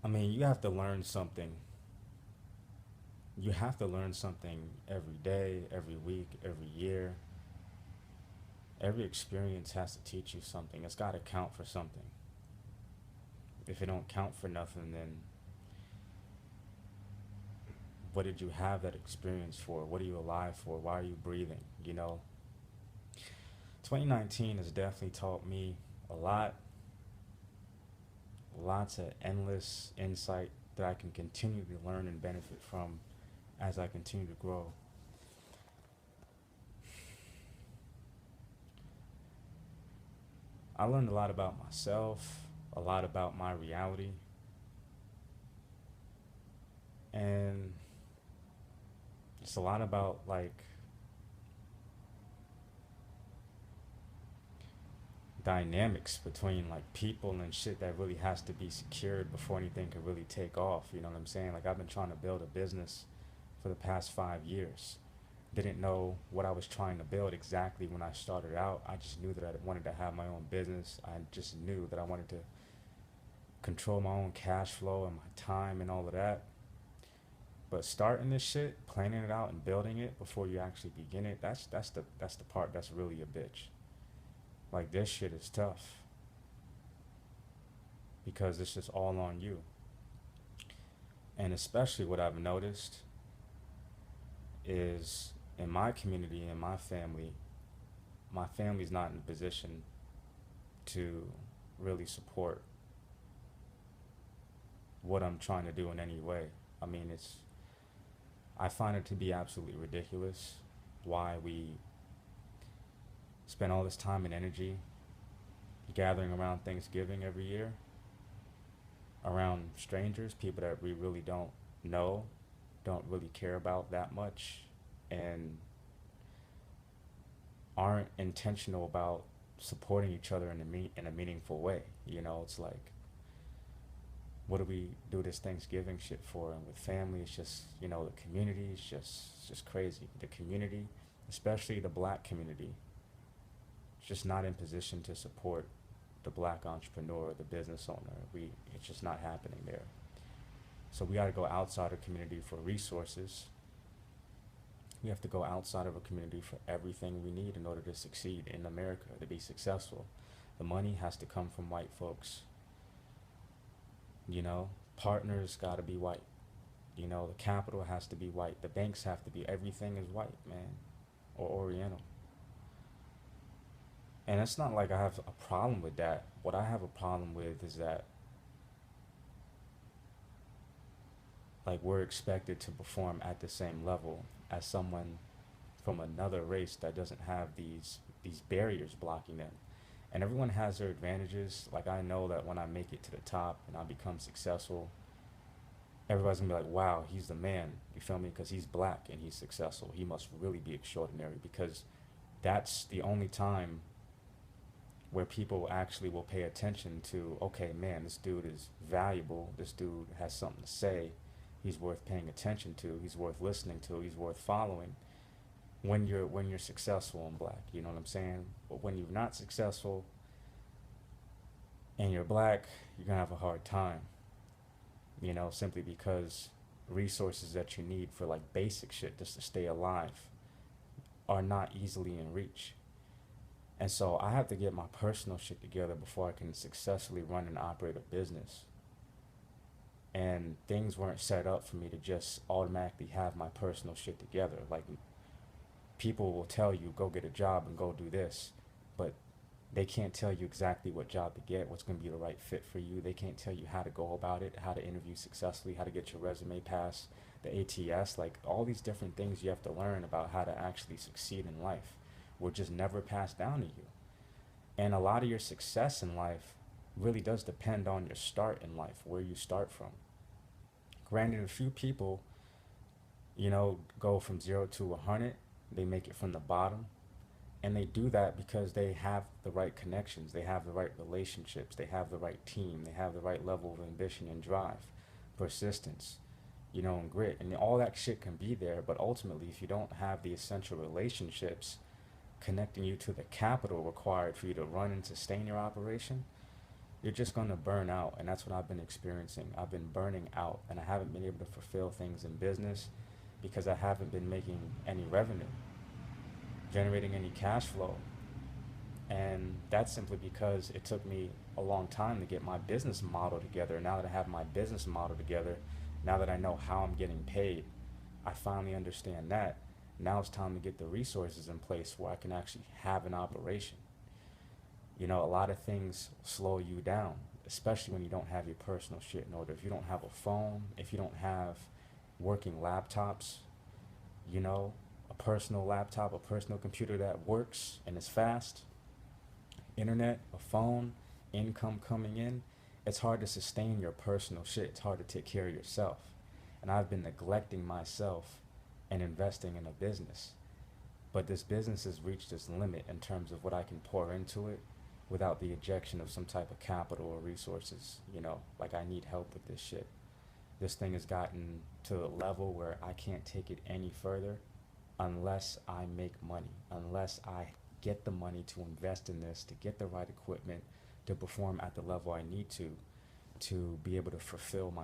I mean, you have to learn something. You have to learn something every day, every week, every year. Every experience has to teach you something. It's got to count for something. If it don't count for nothing, then what did you have that experience for? What are you alive for? Why are you breathing? 2019 has definitely taught me a lot, lots of endless insight that I can continue to learn and benefit from as I continue to grow. I learned a lot about myself, a lot about my reality, and it's a lot about like dynamics between like people and shit that really has to be secured before anything can really take off. You know what I'm saying? Like I've been trying to build a business for the past 5 years. Didn't know what I was trying to build exactly when I started out. I just knew that I wanted to have my own business. I just knew that I wanted to control my own cash flow and my time and all of that. But starting this shit, planning it out and building it before you actually begin it, that's the part that's really a bitch. Like this shit is tough because it's just all on you. And especially what I've noticed is in my community and my family's not in a position to really support what I'm trying to do in any way. I mean, I find it to be absolutely ridiculous why we spend all this time and energy gathering around Thanksgiving every year, around strangers, people that we really don't know, don't really care about that much, and aren't intentional about supporting each other in a meaningful way. It's like, what do we do this Thanksgiving shit for? And with family, it's just the community is just crazy. The community, especially the black community, is just not in position to support the black entrepreneur, the business owner. It's just not happening there. So we got to go outside our community for resources. We have to go outside of a community for everything we need in order to succeed in America, to be successful. The money has to come from white folks. Partners got to be white. The capital has to be white. The banks have to be, everything is white, man, or Oriental. And it's not like I have a problem with that. What I have a problem with is that, like, we're expected to perform at the same level as someone from another race that doesn't have these barriers blocking them. And everyone has their advantages. Like I know that when I make it to the top and I become successful, everybody's gonna be like, "Wow, he's the man." You feel me? Because he's black and he's successful. He must really be extraordinary. Because that's the only time where people actually will pay attention to, okay, man, this dude is valuable. This dude has something to say. He's worth paying attention to. He's worth listening to. He's worth following. When you're successful in black, you know what I'm saying? But when you're not successful and you're black, you're gonna have a hard time. Simply because resources that you need for like basic shit just to stay alive are not easily in reach. And so I have to get my personal shit together before I can successfully run and operate a business. And things weren't set up for me to just automatically have my personal shit together. Like, people will tell you, go get a job and go do this, but they can't tell you exactly what job to get, what's going to be the right fit for you. They can't tell you how to go about it, how to interview successfully, how to get your resume past the ATS. Like, all these different things you have to learn about how to actually succeed in life were just never passed down to you. And a lot of your success in life really does depend on your start in life, where you start from. Granted, a few people, go from 0 to 100. They make it from the bottom. And they do that because they have the right connections, they have the right relationships, they have the right team, they have the right level of ambition and drive, persistence, and grit. And all that shit can be there, but ultimately, if you don't have the essential relationships connecting you to the capital required for you to run and sustain your operation, you're just going to burn out. And that's what I've been experiencing. I've been burning out, and I haven't been able to fulfill things in business because I haven't been making any revenue, generating any cash flow. And that's simply because it took me a long time to get my business model together. Now that I have my business model together, now that I know how I'm getting paid, I finally understand that. Now it's time to get the resources in place where I can actually have an operation. You know, a lot of things slow you down, especially when you don't have your personal shit in order. If you don't have a phone, if you don't have working laptops, you know, a personal laptop, a personal computer that works and is fast, internet, a phone, income coming in, it's hard to sustain your personal shit. It's hard to take care of yourself. And I've been neglecting myself and investing in a business. But this business has reached its limit in terms of what I can pour into it without the ejection of some type of capital or resources. You know, like I need help with this shit. This thing has gotten to a level where I can't take it any further unless I make money, unless I get the money to invest in this, to get the right equipment, to perform at the level I need to be able to fulfill my